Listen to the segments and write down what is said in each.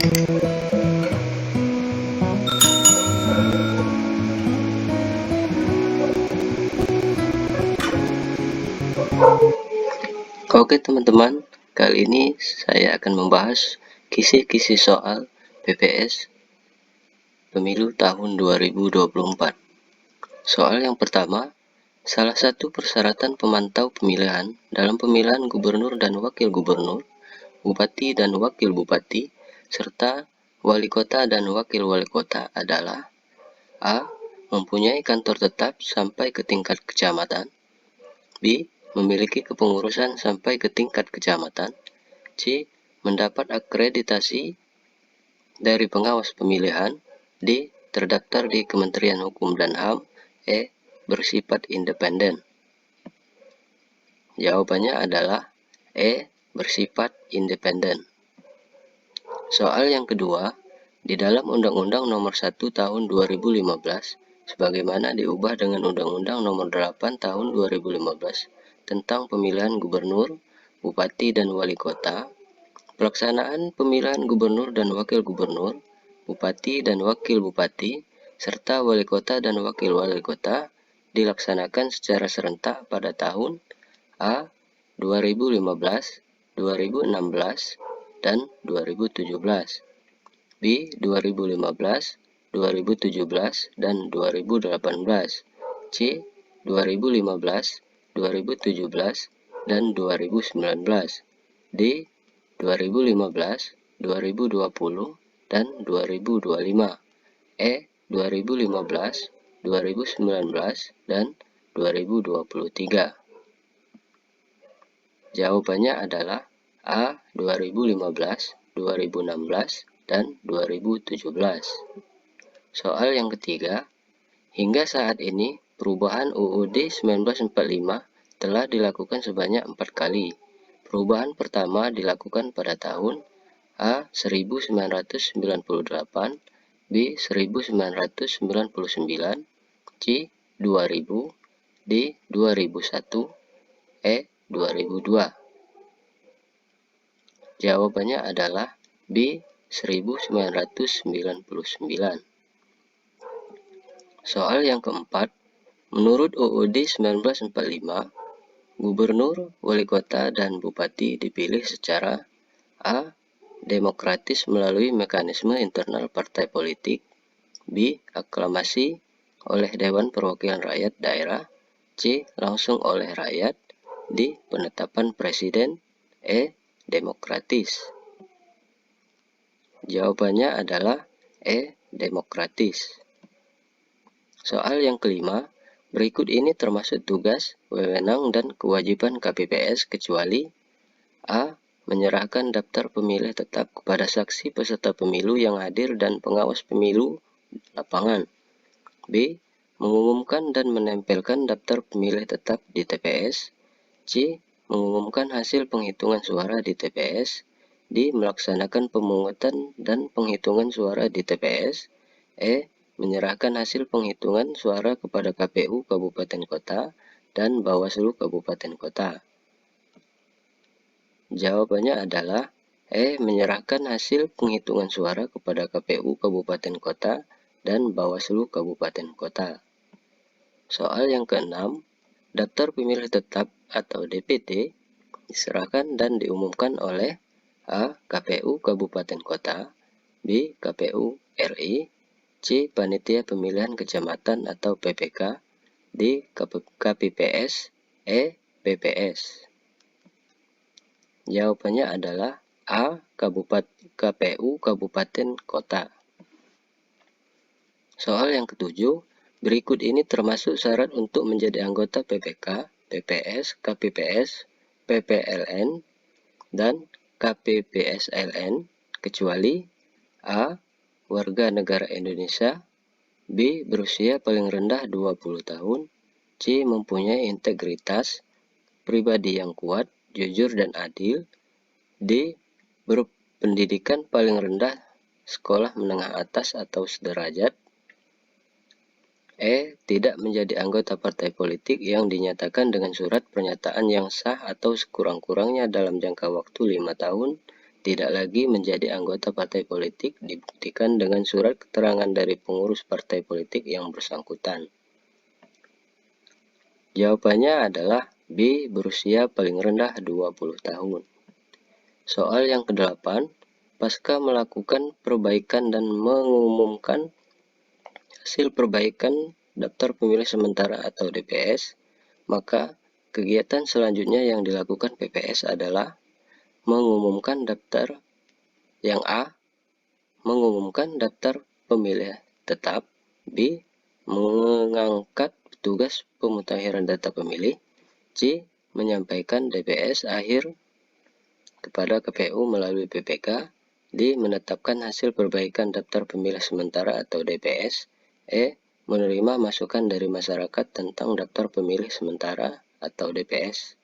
Oke teman-teman, kali ini saya akan membahas kisi-kisi soal PPS Pemilu tahun 2024. Soal yang pertama, salah satu persyaratan pemantau pemilihan dalam pemilihan gubernur dan wakil gubernur, bupati dan wakil bupati, serta wali kota dan wakil wali kota adalah A. Mempunyai kantor tetap sampai ke tingkat kecamatan. B. Memiliki kepengurusan sampai ke tingkat kecamatan. C. Mendapat akreditasi dari pengawas pemilihan. D. Terdaftar di Kementerian Hukum dan HAM. E. Bersifat independen. Jawabannya adalah E. Bersifat independen. Soal yang kedua, di dalam Undang-Undang Nomor 1 Tahun 2015, sebagaimana diubah dengan Undang-Undang Nomor 8 Tahun 2015 tentang pemilihan gubernur, bupati, dan wali kota, pelaksanaan pemilihan gubernur dan wakil gubernur, bupati dan wakil bupati, serta wali kota dan wakil wali kota dilaksanakan secara serentak pada tahun A. 2015, 2016, dan 2017. B. 2015, 2017, dan 2018. C. 2015, 2017, dan 2019. D. 2015, 2020, dan 2025. E. 2015, 2019, dan 2023. Jawabannya adalah A. 2015, 2016, dan 2017. Soal yang ketiga, hingga saat ini perubahan UUD 1945 telah dilakukan sebanyak 4 kali. Perubahan pertama dilakukan pada tahun A. 1998, B. 1999, C. 2000, D. 2001, E. 2002. Jawabannya adalah B. 1999. Soal yang keempat, menurut UUD 1945, gubernur, wali kota, dan bupati dipilih secara A. Demokratis melalui mekanisme internal partai politik. B. Aklamasi oleh Dewan Perwakilan Rakyat Daerah. C. Langsung oleh rakyat. D. Penetapan presiden. E. Demokratis. Jawabannya adalah E. Demokratis. Soal yang kelima, berikut ini termasuk tugas, wewenang, dan kewajiban KPPS kecuali A. Menyerahkan daftar pemilih tetap kepada saksi peserta pemilu yang hadir dan pengawas pemilu lapangan. B. Mengumumkan dan menempelkan daftar pemilih tetap di TPS. C. Mengumumkan hasil penghitungan suara di TPS. D. Melaksanakan pemungutan dan penghitungan suara di TPS. E. Menyerahkan hasil penghitungan suara kepada KPU Kabupaten Kota dan Bawaslu Kabupaten Kota. Jawabannya adalah E. Menyerahkan hasil penghitungan suara kepada KPU Kabupaten Kota dan Bawaslu Kabupaten Kota. Soal yang keenam, daftar pemilih tetap atau DPT diserahkan dan diumumkan oleh A. KPU Kabupaten Kota, B. KPU RI, C. Panitia Pemilihan Kecamatan atau PPK, D. KPPS, E. PPS. Jawabannya adalah A. KPU Kabupaten Kota. Soal yang ketujuh, berikut ini termasuk syarat untuk menjadi anggota PPK, PPS, KPPS, PPLN, dan KPPSLN, kecuali A. Warga negara Indonesia, B. Berusia paling rendah 20 tahun, C. Mempunyai integritas pribadi yang kuat, jujur, dan adil, D. Berpendidikan paling rendah sekolah menengah atas atau sederajat, E. Tidak menjadi anggota partai politik yang dinyatakan dengan surat pernyataan yang sah atau sekurang-kurangnya dalam jangka waktu 5 tahun tidak lagi menjadi anggota partai politik dibuktikan dengan surat keterangan dari pengurus partai politik yang bersangkutan. Jawabannya adalah B. Berusia paling rendah 20 tahun. Soal yang ke-8, pasca melakukan perbaikan dan mengumumkan hasil perbaikan daftar pemilih sementara atau DPS, maka kegiatan selanjutnya yang dilakukan PPS adalah mengumumkan daftar yang A. Mengumumkan daftar pemilih tetap. B. Mengangkat petugas pemutakhiran data pemilih. C. Menyampaikan DPS akhir kepada KPU melalui PPK. D. Menetapkan hasil perbaikan daftar pemilih sementara atau DPS. E. Menerima masukan dari masyarakat tentang daftar pemilih sementara atau DPS.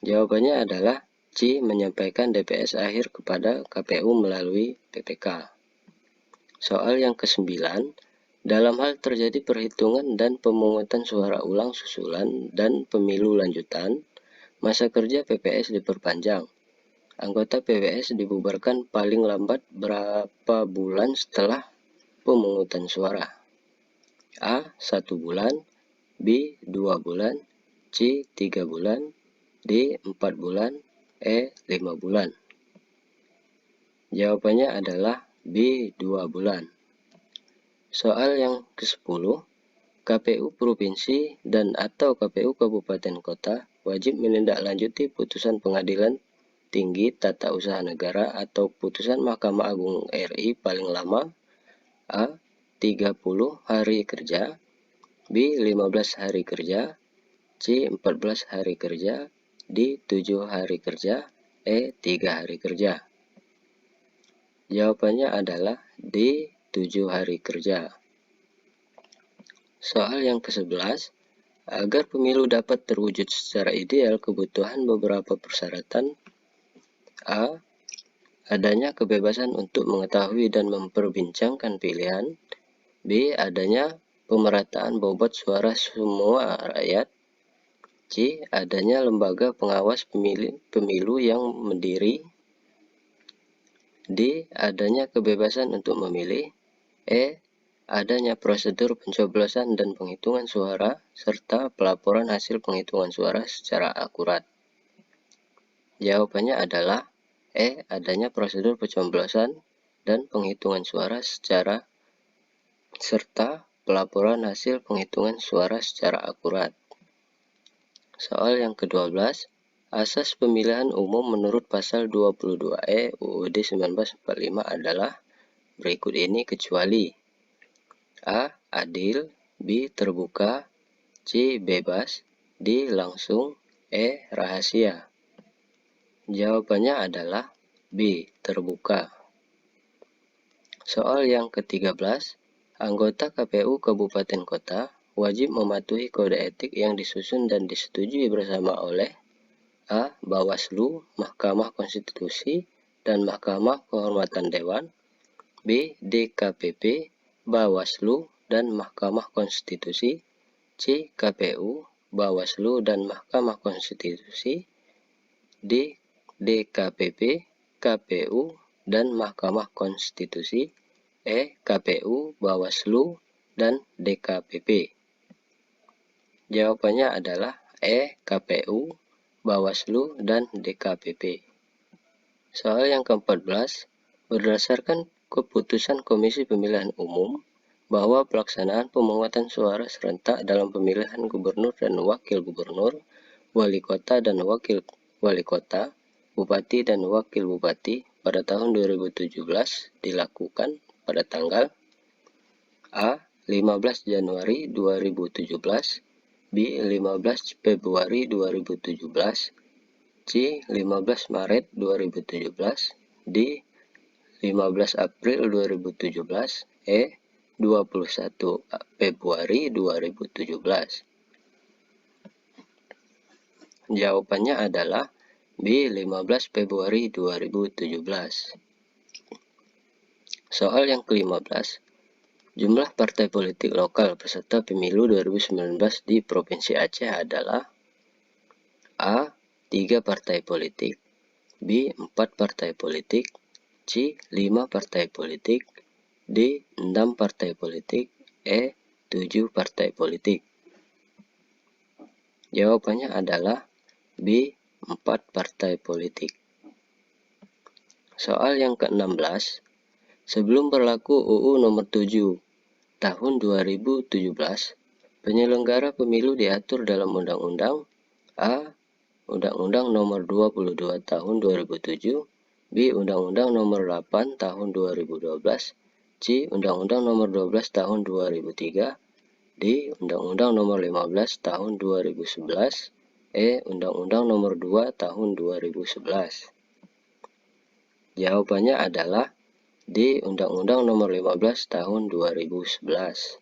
Jawabannya adalah C. Menyampaikan DPS akhir kepada KPU melalui PPK. Soal yang ke-9, dalam hal terjadi perhitungan dan pemungutan suara ulang susulan dan pemilu lanjutan, masa kerja PPS diperpanjang. Anggota PPS dibubarkan paling lambat berapa bulan setelah pemungutan suara? A. 1 bulan, B. 2 bulan, C. 3 bulan, D. 4 bulan, E. 5 bulan. Jawabannya adalah B. 2 bulan. Soal yang ke-10, KPU Provinsi dan atau KPU Kabupaten Kota wajib menindaklanjuti putusan Pengadilan Tinggi Tata Usaha Negara atau putusan Mahkamah Agung RI paling lama A. 30 hari kerja, B. 15 hari kerja, C. 14 hari kerja, D. 7 hari kerja, E. 3 hari kerja. Jawabannya adalah D. 7 hari kerja. Soal yang ke-11, agar pemilu dapat terwujud secara ideal, kebutuhan beberapa persyaratan. A. Adanya kebebasan untuk mengetahui dan memperbincangkan pilihan. B. Adanya pemerataan bobot suara semua rakyat. C. Adanya lembaga pengawas pemilu yang mandiri. D. Adanya kebebasan untuk memilih. E. Adanya prosedur pencoblosan dan penghitungan suara, serta pelaporan hasil penghitungan suara secara akurat. Jawabannya adalah E. Adanya prosedur pencoblosan dan penghitungan suara serta pelaporan hasil penghitungan suara secara akurat. Soal yang ke-12, asas pemilihan umum menurut pasal 22E UUD 1945 adalah berikut ini kecuali A. Adil, B. Terbuka, C. Bebas, D. Langsung, E. Rahasia. Jawabannya adalah B. Terbuka. Soal yang ke-13, anggota KPU Kabupaten Kota wajib mematuhi kode etik yang disusun dan disetujui bersama oleh A. Bawaslu, Mahkamah Konstitusi, dan Mahkamah Kehormatan Dewan. B. DKPP, Bawaslu, dan Mahkamah Konstitusi. C. KPU, Bawaslu, dan Mahkamah Konstitusi. D. DKPP, KPU, dan Mahkamah Konstitusi. E. KPU, Bawaslu, dan DKPP. Jawabannya adalah E. KPU, Bawaslu, dan DKPP. Soal yang ke-14, berdasarkan keputusan Komisi Pemilihan Umum bahwa pelaksanaan pemungutan suara serentak dalam pemilihan gubernur dan wakil gubernur, wali kota dan wakil wali kota, bupati dan wakil bupati pada tahun 2017 dilakukan pada tanggal A. 15 Januari 2017, B. 15 Februari 2017, C. 15 Maret 2017, D. 15 April 2017, E. 21 Februari 2017. Jawabannya adalah B. 15 Februari 2017. Soal yang ke-15, jumlah partai politik lokal peserta pemilu 2019 di Provinsi Aceh adalah A. 3 partai politik, B. 4 partai politik, C. 5 partai politik, D. 6 partai politik, E. 7 partai politik. Jawabannya adalah B. 4 partai politik. Soal yang ke-16. Sebelum berlaku UU nomor 7 tahun 2017, penyelenggara pemilu diatur dalam Undang-Undang A. Undang-Undang nomor 22 tahun 2007, B. Undang-Undang nomor 8 tahun 2012, C. Undang-Undang nomor 12 tahun 2003, D. Undang-Undang nomor 15 tahun 2011, E. Undang-Undang nomor 2 tahun 2011. Jawabannya adalah D. Undang-Undang nomor 15 tahun 2011.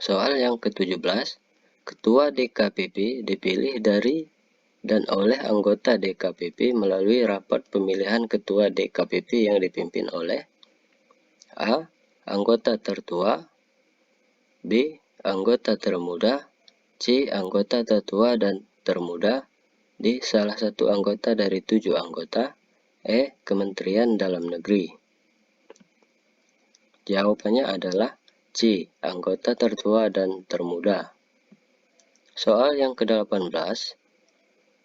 Soal yang ke-17. Ketua DKPP dipilih dari dan oleh anggota DKPP melalui rapat pemilihan ketua DKPP yang dipimpin oleh A. Anggota tertua, B. Anggota termuda, C. Anggota tertua dan termuda, D. Salah satu anggota dari 7 anggota, E. Kementerian Dalam Negeri. Jawabannya adalah C. Anggota tertua dan termuda. Soal yang ke-18.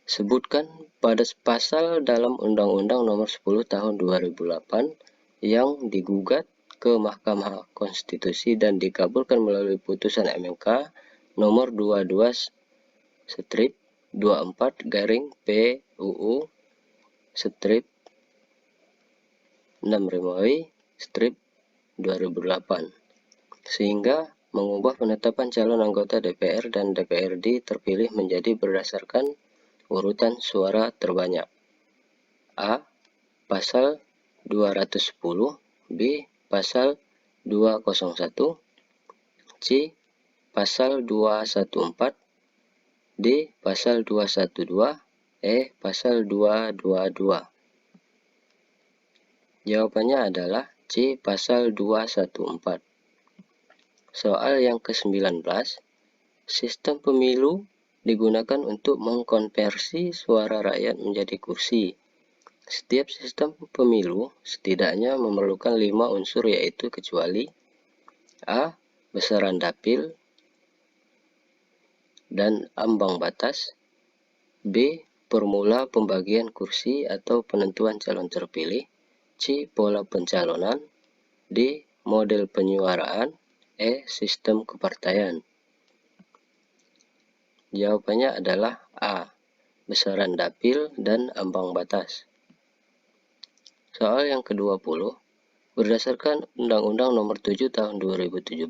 Sebutkan pada pasal dalam Undang-Undang nomor 10 tahun 2008 yang digugat ke Mahkamah Konstitusi dan dikabulkan melalui putusan MK nomor 22/24/PUU/6-2008 sehingga mengubah penetapan calon anggota DPR dan DPRD terpilih menjadi berdasarkan urutan suara terbanyak. A. Pasal 210, B. Pasal 201, C. Pasal 214, D. Pasal 212, E. Pasal 222. Jawabannya adalah C. Pasal 214. Soal yang ke-19. Sistem pemilu digunakan untuk mengkonversi suara rakyat menjadi kursi. Setiap sistem pemilu setidaknya memerlukan 5 unsur yaitu kecuali A. Besaran dapil dan ambang batas, B. Formula pembagian kursi atau penentuan calon terpilih, C. Pola pencalonan, D. Model penyuaraan, E. Sistem kepartaian. Jawabannya adalah A. Besaran dapil dan ambang batas. Soal yang ke-20. Berdasarkan Undang-Undang nomor 7 tahun 2017,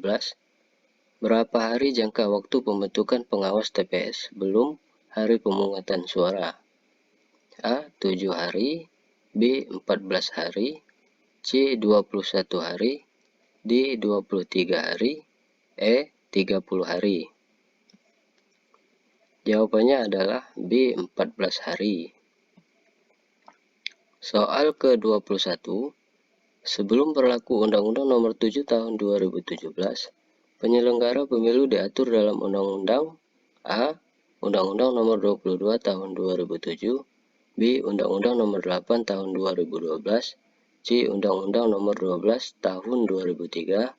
berapa hari jangka waktu pembentukan pengawas TPS belum hari pemungutan suara? A. 7 hari, B. 14 hari, C. 21 hari, D. 23 hari, E. 30 hari. Jawabannya adalah B. 14 hari. Soal ke-21. Sebelum berlaku Undang-Undang nomor 7 tahun 2017, penyelenggara pemilu diatur dalam Undang-Undang A. Undang-Undang nomor 22 tahun 2007, B. Undang-Undang nomor 8 tahun 2012, C. Undang-Undang nomor 12 tahun 2003,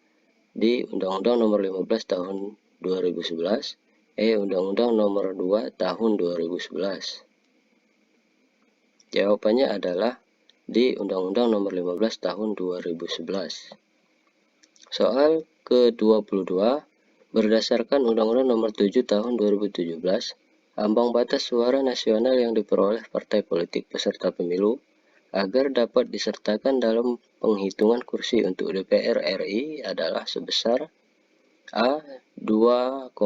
D. Undang-Undang nomor 15 tahun 2011, E. Undang-Undang nomor 2 tahun 2011. Jawabannya adalah D. Undang-Undang nomor 15 tahun 2011. Soal ke-22. Berdasarkan Undang-Undang nomor 7 tahun 2017, ambang batas suara nasional yang diperoleh partai politik peserta pemilu agar dapat disertakan dalam penghitungan kursi untuk DPR RI adalah sebesar A. 2,5%,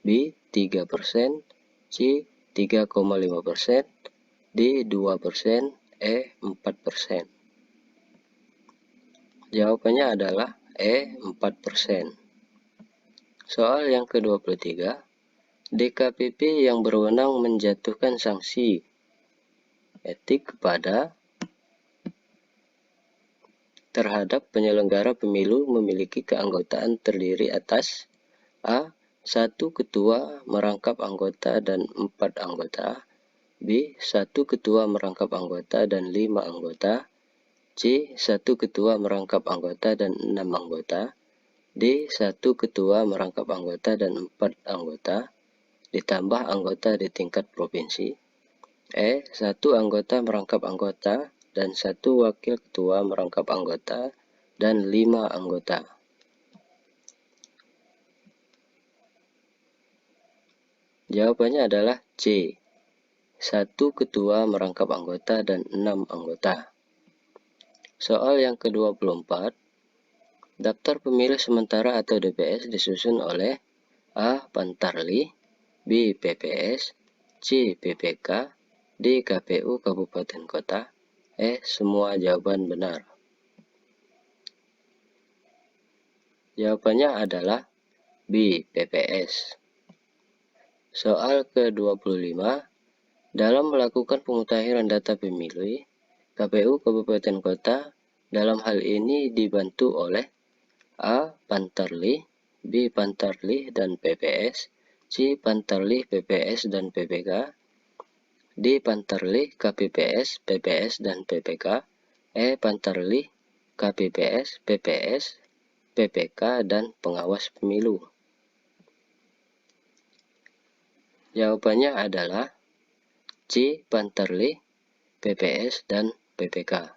B. 3%, C. 3,5%, D. 2%, E. 4%. Jawabannya adalah E. 4%. Soal yang ke-23. DKPP yang berwenang menjatuhkan sanksi etik terhadap penyelenggara pemilu memiliki keanggotaan terdiri atas A. 1 ketua merangkap anggota dan 4 anggota, B. 1 ketua merangkap anggota dan 5 anggota. C. 1 ketua merangkap anggota dan 6 anggota. D. 1 ketua merangkap anggota dan 4 anggota, ditambah anggota di tingkat provinsi. E. 1 anggota merangkap anggota dan 1 wakil ketua merangkap anggota dan 5 anggota. Jawabannya adalah C. 1 ketua merangkap anggota dan 6 anggota. Soal yang ke-24. Daftar pemilih sementara atau DPS disusun oleh A. Pantarlih, B. PPS, C. PPK, D. KPU Kabupaten Kota. Semua jawaban benar. Jawabannya adalah B. PPS. Soal ke-25. Dalam melakukan pemutahiran data pemilih, KPU Kabupaten Kota dalam hal ini dibantu oleh A. Pantarlih, B. Pantarlih dan PPS, C. Pantarlih, PPS dan PPK, D. Pantarlih, KPPS, PPS dan PPK, Pantarlih, KPPS, PPS, PPK dan pengawas pemilu. Jawabannya adalah C. Pantarlih, PPS dan PPK.